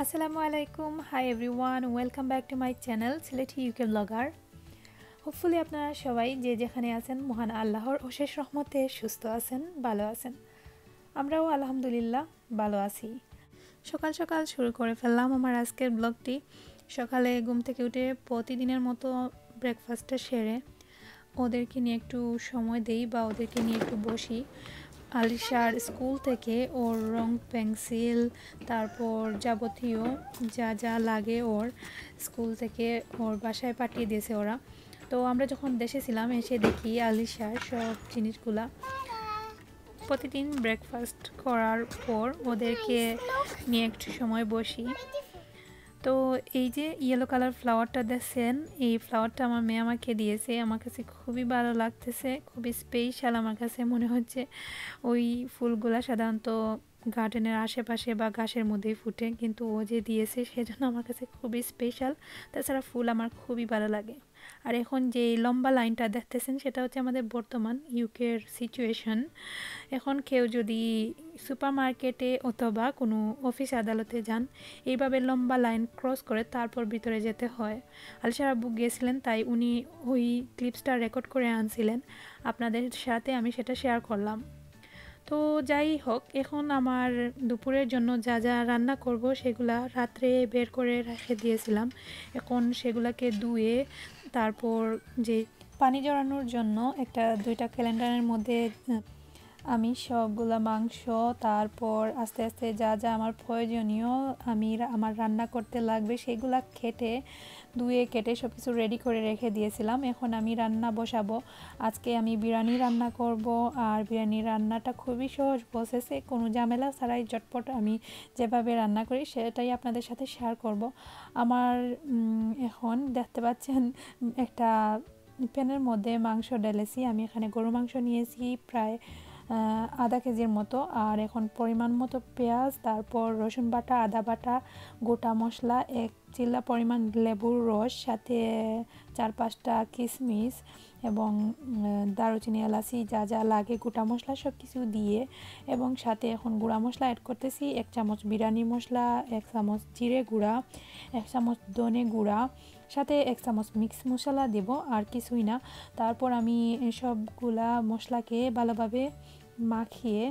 Assalamualaikum, hi everyone, welcome back to my channel sylheti UK vlogger. Hopefully আপনারা সবাই যে যেখানে আছেন মহান আল্লাহর অশেষ রহমতে সুস্থ আছেন, ভালো আছেন। আমরাও আলহামদুলিল্লাহ ভালো আছি। সকাল সকাল শুরু করে ফেললাম আমার আজকের ব্লগটি। সকালে ঘুম থেকে উঠে প্রতিদিনের মতো ব্রেকফাস্টটা সেরে ওদেরকে নিয়ে একটু সময় দেই বা ওদেরকে নিয়ে একটু বসি। আলিশার স্কুল থেকে ওর রং পেন্সিল তারপর যাবতীয় যা যা লাগে ওর স্কুল থেকে ওর বাসায় পাঠিয়ে দিয়েছে ওরা। তো আমরা যখন দেশে ছিলাম এসে দেখি আলিশার সব জিনিসগুলা। প্রতিদিন ব্রেকফাস্ট করার পর ওদেরকে নিয়ে একটু সময় বসি। তো এই যে ইয়েলো কালার ফ্লাওয়ারটা দেখছেন, এই ফ্লাওয়ারটা আমার মেয়ে আমাকে দিয়েছে। আমার কাছে খুবই ভালো লাগতেছে, খুবই স্পেশাল। আমার কাছে মনে হচ্ছে ওই ফুলগুলা সাধারণত গার্ডেনের আশেপাশে বা ঘাসের মধ্যেই ফুটে, কিন্তু ও যে দিয়েছে সেজন্য আমার কাছে খুবই স্পেশাল। তাছাড়া ফুল আমার খুবই ভালো লাগে। আর এখন যে লম্বা লাইনটা দেখতেছেন সেটা হচ্ছে আমাদের বর্তমান ইউকের সিচুয়েশন। এখন কেউ যদি সুপার মার্কেটে অথবা কোনো অফিস আদালতে যান, এইভাবে লম্বা লাইন ক্রস করে তারপর ভিতরে যেতে হয়। আলিশার আব্বু গিয়েছিলেন, তাই উনি ওই ক্লিপসটা রেকর্ড করে আনছিলেন। আপনাদের সাথে আমি সেটা শেয়ার করলাম। তো যাই হোক, এখন আমার দুপুরের জন্য যা যা রান্না করব সেগুলা রাত্রে বের করে রেখে দিয়েছিলাম। এখন সেগুলাকে ধুয়ে তারপর যে পানি জড়ানোর জন্য দুইটা ক্যালেন্ডারের মধ্যে আমি সবগুলা মাংস তারপর আস্তে আস্তে যা যা আমার প্রয়োজনীয় আমার রান্না করতে লাগবে সেগুলা ধুয়ে কেটে সব কিছু রেডি করে রেখে দিয়েছিলাম। এখন আমি রান্না বসাবো। আজকে আমি বিরিয়ানি রান্না করব। আর বিরিয়ানি রান্নাটা খুবই সহজ প্রসেসে, কোনো ঝামেলা ছাড়াই ঝটপট আমি যেভাবে রান্না করি সেটাই আপনাদের সাথে শেয়ার করব। আমার এখন দেখতে পাচ্ছেন একটা প্যানের মধ্যে মাংস ঢেলেছি। আমি এখানে গরু মাংস নিয়েছি প্রায় আধা কেজির মতো। আর এখন পরিমাণ মতো পেঁয়াজ, তারপর রসুন বাটা, আদা বাটা, গোটা মশলা, 1 চিল্লা পরিমাণ লেবুর রস, সাথে 4-5টা কিশমিশ এবং দারুচিনি, এলাচি যা যা লাগে গোটা মশলা সব কিছু দিয়ে, এবং সাথে এখন গুঁড়া মশলা অ্যাড করতেছি। 1 চামচ বিরিয়ানি মশলা, 1 চামচ জিরে গুঁড়া, 1 চামচ ধনে গুঁড়া, সাথে 1 চামচ মিক্স মশলা দেব, আর কিছুই না। তারপর আমি সবগুলা মশলাকে ভালোভাবে মাখিয়ে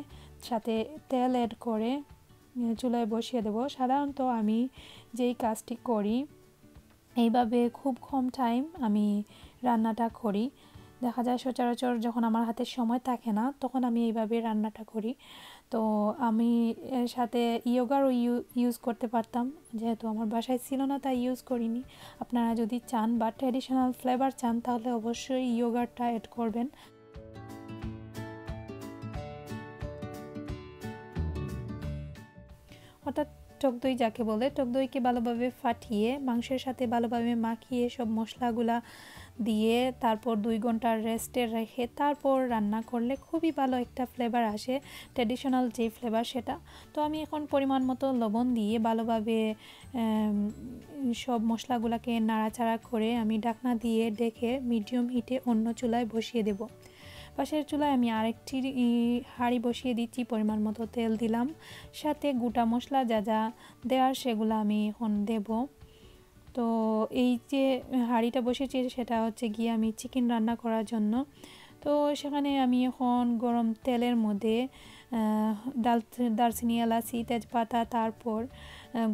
সাথে তেল অ্যাড করে চুলায় বসিয়ে দেব। সাধারণত আমি যেই কাজটি করি এইভাবে খুব কম টাইম আমি রান্নাটা করি। দেখা যায় সচরাচর যখন আমার হাতে সময় থাকে না তখন আমি এইভাবে রান্নাটা করি। তো আমি এর সাথে ইয়োগারও ইউজ করতে পারতাম, যেহেতু আমার বাসায় ছিল না তাই ইউজ করিনি। আপনারা যদি চান বা ট্র্যাডিশনাল ফ্লেভার চান তাহলে অবশ্যই ইয়োগারটা অ্যাড করবেন। অর্থাৎ টক দই যাকে বলে, টক দইকে ভালোভাবে ফাটিয়ে মাংসের সাথে ভালোভাবে মাখিয়ে সব মশলাগুলা দিয়ে তারপর 2 ঘন্টা রেস্টে রেখে তারপর রান্না করলে খুবই ভালো একটা ফ্লেভার আসে, ট্র্যাডিশনাল যে ফ্লেভার সেটা। তো আমি এখন পরিমাণ মতো লবণ দিয়ে ভালোভাবে সব মশলাগুলোকে নাড়াচাড়া করে আমি ঢাকনা দিয়ে ঢেকে মিডিয়াম হিটে অন্য চুলায় বসিয়ে দেব। পাশের চুলায় আমি আরেকটি হাঁড়ি বসিয়ে দিচ্ছি, পরিমাণ মতো তেল দিলাম, সাথে গোটা মশলা যা যা দেওয়ার সেগুলো আমি এখন দেব। তো এই যে হাঁড়িটা বসেছি সেটা হচ্ছে গিয়ে আমি চিকেন রান্না করার জন্য। তো সেখানে আমি এখন গরম তেলের মধ্যে দারচিনি, এলাচি, তেজপাতা, তারপর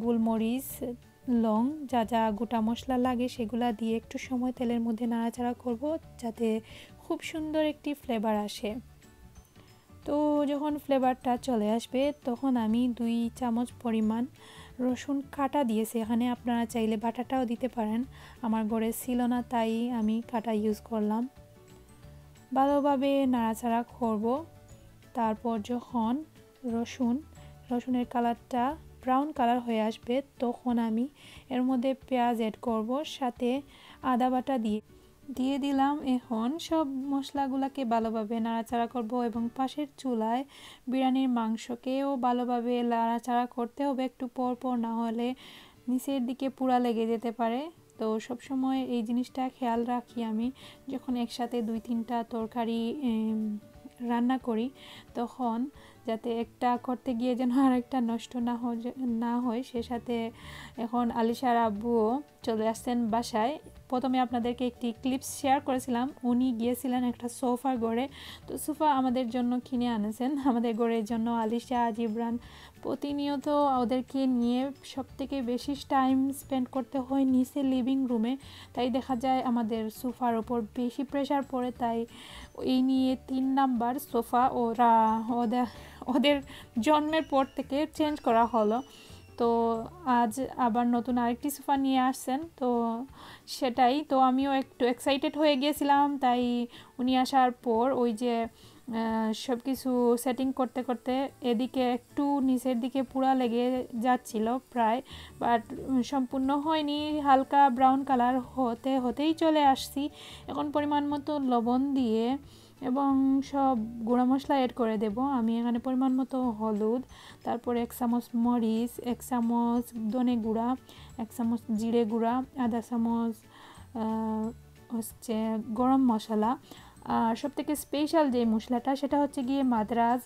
গোলমরিচ, লং যা যা গোটা মশলা লাগে সেগুলা দিয়ে একটু সময় তেলের মধ্যে নাড়াচাড়া করব যাতে খুব সুন্দর একটি ফ্লেভার আসে। তো যখন ফ্লেভারটা চলে আসবে তখন আমি 2 চামচ পরিমাণ রসুন কাটা দিয়েছি। এখানে আপনারা চাইলে বাটাটাও দিতে পারেন, আমার ঘরে ছিল না তাই আমি কাটা ইউজ করলাম। ভালোভাবে নাড়াচাড়া করব। তারপর যখন রসুনের কালারটা ব্রাউন কালার হয়ে আসবে তখন আমি এর মধ্যে পেঁয়াজ অ্যাড করব, সাথে আদা বাটা দিয়ে দিলাম। এখন সব মশলাগুলোকে ভালোভাবে নাড়াচাড়া করব এবং পাশের চুলায় বিরিয়ানির মাংসকেও ভালোভাবে নাড়াচাড়া করতে হবে একটু পর পর, না হলে নিচের দিকে পুড়া লেগে যেতে পারে। তো সব সময় এই জিনিসটা খেয়াল রাখি আমি যখন একসাথে 2-3টা তরকারি রান্না করি, তখন যাতে একটা করতে গিয়ে যেন আরেকটা নষ্ট না হয়। সে সাথে এখন আলিশার আব্বুও চলে আসছেন বাসায়। প্রথমে আপনাদেরকে একটি ক্লিপস শেয়ার করেছিলাম, উনি গিয়েছিলেন একটা সোফা গড়ে, তো সোফা আমাদের জন্য কিনে আনেছেন আমাদের গড়ের জন্য। আলিশা জিবরান প্রতিনিয়ত ওদেরকে নিয়ে সবথেকে বেশি টাইম স্পেন্ড করতে হয় নিচে লিভিং রুমে, তাই দেখা যায় আমাদের সোফার ওপর বেশি প্রেশার পড়ে। তাই এই নিয়ে 3 নাম্বার সোফা ওদের জন্মের পর থেকে চেঞ্জ করা হলো। তো আজ আবার নতুন আরেকটি সোফা নিয়ে আসছেন, তো সেটাই তো আমিও একটু এক্সাইটেড হয়ে গিয়েছিলাম। তাই উনি আসার পর ওই যে সব কিছু সেটিং করতে করতে এদিকে একটু নিচের দিকে পুরা লেগে যাচ্ছিল প্রায়, বাট সম্পূর্ণ হয়নি, হালকা ব্রাউন কালার হতেই চলে আসছি। এখন পরিমাণ মতো লবণ দিয়ে এবং সব গুঁড়া মশলা অ্যাড করে দেব আমি এখানে। পরিমাণ মতো হলুদ, তারপর 1 চামচ মরিচ, 1 চামচ ধনে গুঁড়া, 1 চামচ জিরে গুঁড়া, আধা চামচ হচ্ছে গরম মশলা। আর সবথেকে স্পেশাল যে মশলাটা সেটা হচ্ছে গিয়ে মাদ্রাজ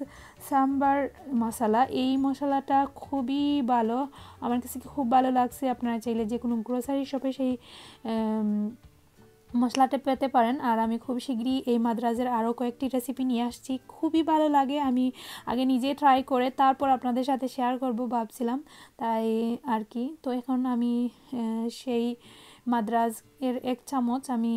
সাম্বার মশলা। এই মশলাটা খুবই ভালো, আমার কাছে খুব ভালো লাগছে। আপনারা চাইলে যে কোনো গ্রোসারি শপে সেই মশলাটা পেতে পারেন। আর আমি খুব শীঘ্রই এই মাদ্রাজের আরও কয়েকটি রেসিপি নিয়ে আসছি, খুবই ভালো লাগে। আমি আগে নিজে ট্রাই করে তারপর আপনাদের সাথে শেয়ার করব ভাবছিলাম, তাই আর কি। তো এখন আমি সেই মাদ্রাজ এর 1 চামচ আমি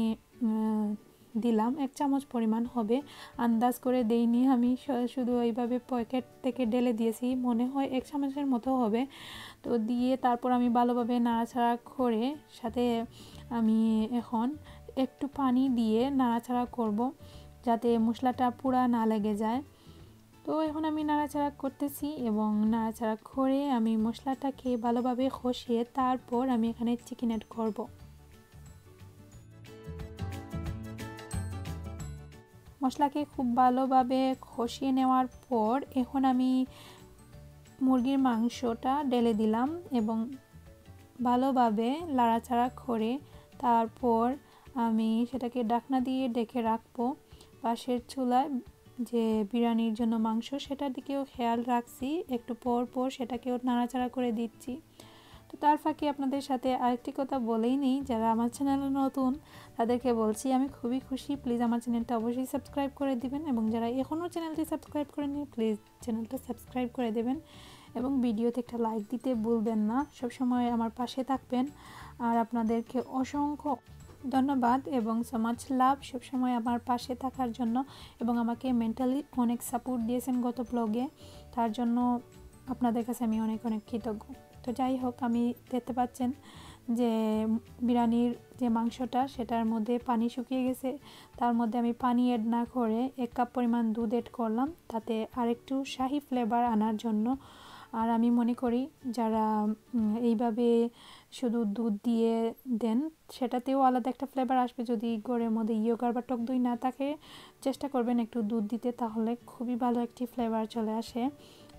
দিলাম, 1 চামচ পরিমাণ হবে, আন্দাজ করে দেইনি আমি, শুধু এইভাবে পকেট থেকে ঢেলে দিয়েছি, মনে হয় 1 চামচের মতো হবে। তো দিয়ে তারপর আমি ভালোভাবে নাড়াচাড়া করে সাথে আমি এখন একটু পানি দিয়ে নাড়াচাড়া করব যাতে মশলাটা পুরা না লেগে যায়। তো এখন আমি নাড়াচাড়া করতেছি এবং নাড়াচাড়া করে আমি মশলাটাকে ভালোভাবে কষিয়ে তারপর আমি এখানে চিকেন অ্যাড করব। মশলাকে খুব ভালোভাবে কষিয়ে নেওয়ার পর এখন আমি মুরগির মাংসটা ঢেলে দিলাম এবং ভালোভাবে নাড়াচাড়া করে তারপর আমি সেটাকে ঢাকনা দিয়ে ঢেকে রাখবো। পাশের চুলায় যে বিরিয়ানির জন্য মাংস সেটার দিকেও খেয়াল রাখছি, একটু পর পর সেটাকেও নাড়াচাড়া করে দিচ্ছি। তো তার ফাঁকে আপনাদের সাথে আরেকটি কথা বলেই নেই, যারা আমার চ্যানেলে নতুন তাদেরকে বলছি আমি খুবই খুশি, প্লিজ আমার চ্যানেলটা অবশ্যই সাবস্ক্রাইব করে দিবেন এবং যারা এখনও চ্যানেলটি সাবস্ক্রাইব করেনি প্লিজ চ্যানেলটা সাবস্ক্রাইব করে দেবেন এবং ভিডিওতে একটা লাইক দিতে ভুলবেন না। সবসময় আমার পাশে থাকবেন। আর আপনাদেরকে অসংখ্য ধন্যবাদ এবং সো মাচ লাভ সবসময় আমার পাশে থাকার জন্য এবং আমাকে মেন্টালি অনেক সাপোর্ট দিয়েছেন গত ব্লগে, তার জন্য আপনাদের কাছে আমি অনেক অনেক কৃতজ্ঞ। তো যাই হোক, আমি দেখতে পাচ্ছেন যে বিরিয়ানির যে মাংসটা সেটার মধ্যে পানি শুকিয়ে গেছে, তার মধ্যে আমি পানি অ্যাড না করে 1 কাপ পরিমাণ দুধ অ্যাড করলাম, তাতে আরেকটু শাহি ফ্লেভার আনার জন্য। আর আমি মনে করি যারা এইভাবে শুধু দুধ দিয়ে দেন সেটাতেও আলাদা একটা ফ্লেভার আসবে। যদি ঘরের মধ্যে ইয়োগার বা টক দই না থাকে চেষ্টা করবেন একটু দুধ দিতে, তাহলে খুবই ভালো একটি ফ্লেভার চলে আসে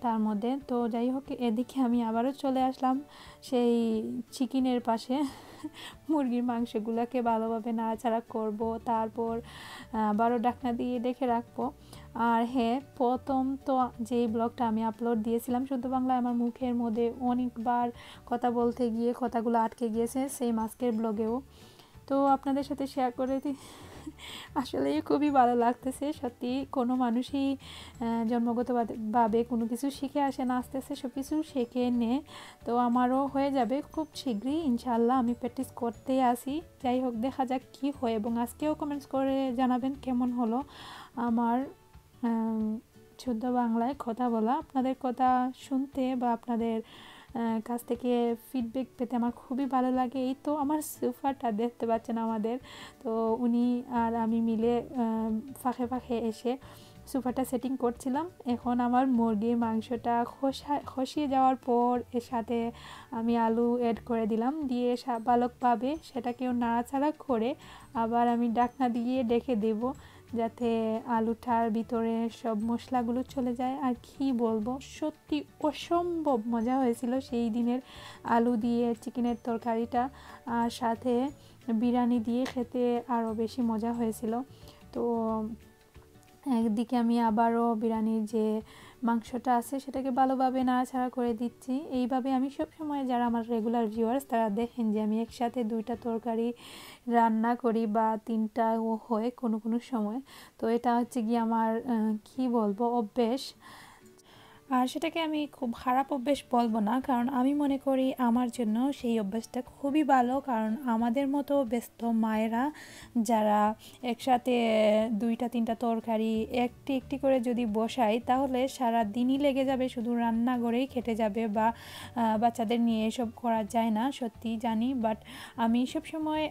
তার মধ্যে। তো যাই হোক, এদিকে আমি আবারও চলে আসলাম সেই চিকেনের পাশে। মুরগির মাংসগুলোকে ভালোভাবে নাড়াচাড়া করব, তারপর আবারও ঢাকনা দিয়ে ঢেকে রাখবো। আর হ্যাঁ, প্রথম তো যেই ব্লগটা আমি আপলোড দিয়েছিলাম শুদ্ধ বাংলায়, আমার মুখের মধ্যে অনেকবার কথা বলতে গিয়ে কথাগুলো আটকে গিয়েছে, সেই আজকের ব্লগেও। তো আপনাদের সাথে শেয়ার করে আসলে খুবই ভালো লাগতেছে। সত্যি কোনো মানুষই জন্মগতভাবে কোনো কিছু শিখে আসে না, আস্তে আস্তে সব কিছু শিখে নে। তো আমারও হয়ে যাবে খুব শীঘ্রই ইনশাআল্লাহ, আমি প্র্যাকটিস করতেই আসি। যাই হোক, দেখা যাক কী হয় এবং আজকেও কমেন্টস করে জানাবেন কেমন হলো আমার শুদ্ধ বাংলায় কথা বলা। আপনাদের কথা শুনতে বা আপনাদের কাছ থেকে ফিডব্যাক পেতে আমার খুবই ভালো লাগে। এই তো আমার সোফাটা দেখতে পাচ্ছেন আমাদের, তো উনি আর আমি মিলে ফাঁকে ফাঁকে এসে সোফাটা সেটিং করছিলাম। এখন আমার মুরগির মাংসটা খসিয়ে যাওয়ার পর এর সাথে আমি আলু অ্যাড করে দিলাম, দিয়ে ভালোভাবে সেটাকেও নাড়াচাড়া করে আবার আমি ঢাকনা দিয়ে ডেকে দেব, যাতে আলুটার ভিতরে সব মশলাগুলো চলে যায়। আর কি বলবো, সত্যি অসম্ভব মজা হয়েছিল সেই দিনের আলু দিয়ে চিকেনের তরকারিটা, আর সাথে বিরিয়ানি দিয়ে খেতে আরও বেশি মজা হয়েছিল। তো একদিকে আমি আবারও বিরিয়ানির যে মাংসটা আছে সেটাকে ভালোভাবে নাড়াচাড়া করে দিচ্ছি। এইভাবে আমি সবসময়, যারা আমার রেগুলার ভিউয়ার্স তারা দেখেন যে আমি একসাথে 2টা তরকারি রান্না করি বা 3টাও হয় কোনো কোনো সময়। তো এটা হচ্ছে গিয়ে আমার কি বলবো অভ্যেস। আর সেটাকে আমি খুব খারাপ অভ্যেস বলবো না, কারণ আমি মনে করি আমার জন্য সেই অভ্যাসটা খুবই ভালো। কারণ আমাদের মতো ব্যস্ত মায়েরা যারা একসাথে 2টা 3টা তরকারি একটি একটি করে যদি বসাই, তাহলে সারা দিনই লেগে যাবে, শুধু রান্নাঘরেই কেটে যাবে, বা বাচ্চাদের নিয়ে এসব করা যায় না, সত্যি জানি। বাট আমি সবসময়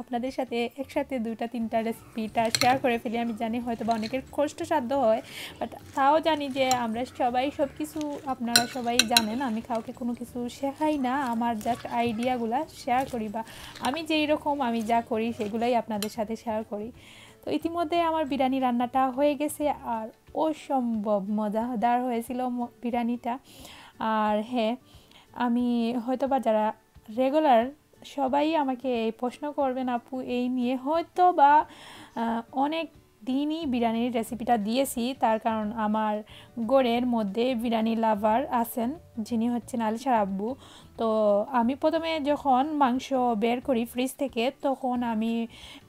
আপনাদের সাথে একসাথে 2টা 3টা রেসিপিটা শেয়ার করে ফেলি। আমি জানি হয়তো বা অনেকের কষ্টসাধ্য হয়, বাট তাও জানি যে আমরা সবাই সব কিছু, আপনারা সবাই জানেন আমি কাউকে কোনো কিছু শেখাই না, আমার জাস্ট আইডিয়াগুলো শেয়ার করি, বা আমি যেই রকম আমি যা করি সেগুলোই আপনাদের সাথে শেয়ার করি। তো ইতিমধ্যে আমার বিরিয়ানি রান্নাটা হয়ে গেছে, আর অসম্ভব মজাদার হয়েছিল বিরিয়ানিটা। আর হ্যাঁ, আমি হয়তো বা যারা রেগুলার সবাই আমাকে এই প্রশ্ন করবেন আপু এই নিয়ে, হয়তো বা অনেক দিনই বিরিয়ানির রেসিপিটা দিয়েছি, তার কারণ আমার ঘরের মধ্যে বিরিয়ানি লাভার আছেন, যিনি হচ্ছেন আলিশার আব্বু। তো আমি প্রথমে যখন মাংস বের করি ফ্রিজ থেকে, তখন আমি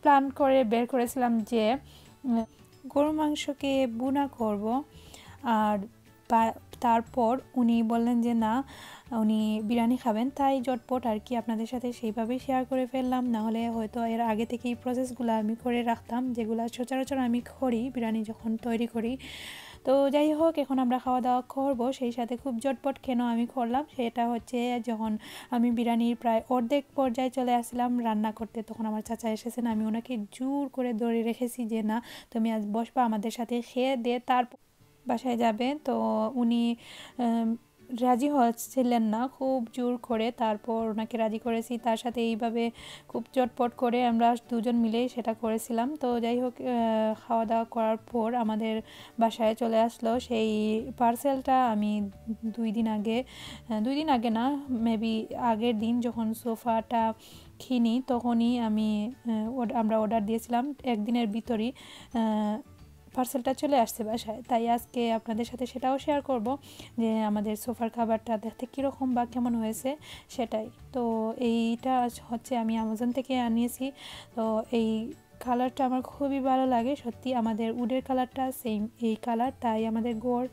প্ল্যান করে বের করেছিলাম যে গরু মাংসকে বুনা করব। আর তারপর উনি বললেন যে না, উনি বিরিয়ানি খাবেন, তাই ঝটপট আর কি আপনাদের সাথে সেইভাবেই শেয়ার করে ফেললাম। নাহলে হয়তো এর আগে থেকেই প্রসেসগুলো আমি করে রাখতাম, যেগুলো সচরাচর আমি করি বিরিয়ানি যখন তৈরি করি। তো যাই হোক, এখন আমরা খাওয়া দাওয়া করবো, সেই সাথে খুব ঝটপট কেন আমি করলাম সেটা হচ্ছে, যখন আমি বিরিয়ানির প্রায় অর্ধেক পর্যায়ে চলে আসলাম রান্না করতে, তখন আমার চাচা এসেছেন। আমি ওনাকে জোর করে ধরে রেখেছি যে না, তুমি আজ বসবা আমাদের সাথে, খেয়ে দিয়ে তারপর বাসায় যাবে। তো উনি রাজি হচ্ছিলেন না, খুব জোর করে তারপর ওনাকে রাজি করেছি। তার সাথে এইভাবে খুব চটপট করে আমরা দুজন মিলেই সেটা করেছিলাম। তো যাই হোক, খাওয়া দাওয়া করার পর আমাদের বাসায় চলে আসলো সেই পার্সেলটা। আমি 2 দিন আগে না, মেবি আগের দিন যখন সোফাটা কিনি তখনই আমরা অর্ডার দিয়েছিলাম, একদিনের ভিতরই পার্সেলটা চলে আসছে বাসায়। তাই আজকে আপনাদের সাথে সেটাও শেয়ার করব যে আমাদের সোফার খাবারটা দেখতে কীরকম বা কেমন হয়েছে সেটাই। তো এইটা হচ্ছে আমি অ্যামাজন থেকে আনিয়েছি। তো এই কালারটা আমার খুবই ভালো লাগে, সত্যি আমাদের উডের কালারটা সেম এই কালার, তাই আমাদের ঘর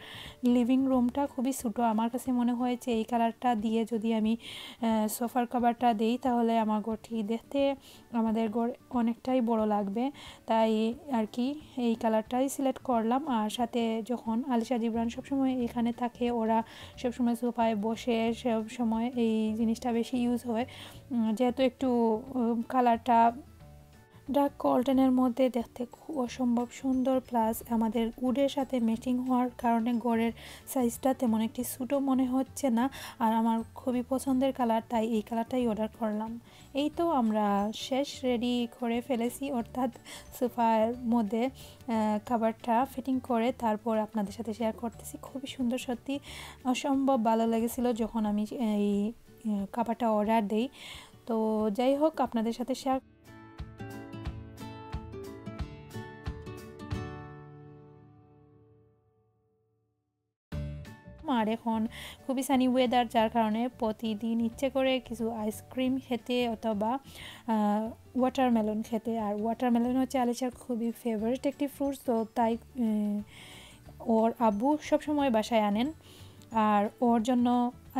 লিভিং রুমটা খুবই ছোটো। আমার কাছে মনে হয়েছে এই কালারটা দিয়ে যদি আমি সোফার কভারটা দিই, তাহলে আমার ঘরটি দেখতে আমাদের ঘর অনেকটাই বড় লাগবে। তাই আর কি এই কালারটাই সিলেক্ট করলাম। আর সাথে যখন আলিশা জিবরান সবসময় এখানে থাকে, ওরা সবসময় সোফায় বসে সব সময় এই জিনিসটা বেশি ইউজ হয়, যেহেতু একটু কালারটা ডার্ক গোল্ডেনের মধ্যে দেখতে খুব অসম্ভব সুন্দর, প্লাস আমাদের উডের সাথে ম্যাচিং হওয়ার কারণে ঘরের সাইজটা তেমন একটি ছোটো মনে হচ্ছে না। আর আমার খুবই পছন্দের কালার, তাই এই কালারটাই অর্ডার করলাম। এই তো আমরা শেষ রেডি করে ফেলেছি, অর্থাৎ সোফার মধ্যে খাবারটা ফিটিং করে তারপর আপনাদের সাথে শেয়ার করতেছি। খুবই সুন্দর, সত্যি অসম্ভব ভালো লেগেছিল যখন আমি এই খাবারটা অর্ডার দিই। তো যাই হোক, আপনাদের সাথে শেয়ার আর এখন খুবই সানি ওয়েদার, যার কারণে প্রতিদিন ইচ্ছে করে কিছু আইসক্রিম খেতে অথবা ওয়াটারমেলন খেতে। আর ওয়াটারমেলন হচ্ছে আলিশার খুবই ফেভারিট একটি ফ্রুটস, তো তাই ওর আব্বু সবসময় বাসায় আনেন, আর ওর জন্য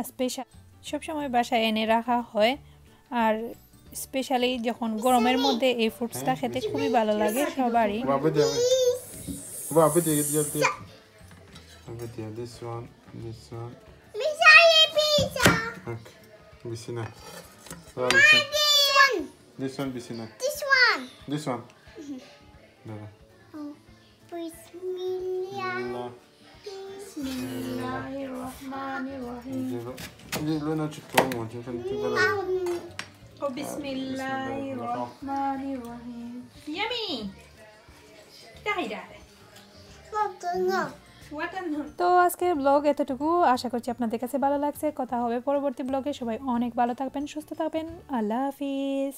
স্পেশাল সবসময় বাসায় এনে রাখা হয়। আর স্পেশালি যখন গরমের মধ্যে এই ফ্রুটসটা খেতে খুবই ভালো লাগে সবারই। This one. Okay. Bisina. This one, Bisina. This one. This one. Oh, please. Bismillahirrahmanirrahim. Dillo na chutong mo, chutong tigala. Oh, Bismillahirrahmanirrahim. Yummy. তো আজকের ব্লগ এতটুকু, আশা করছি আপনাদের কাছে ভালো লাগছে। কথা হবে পরবর্তী ব্লগে। সবাই অনেক ভালো থাকবেন, সুস্থ থাকবেন। আল্লাহ হাফিজ।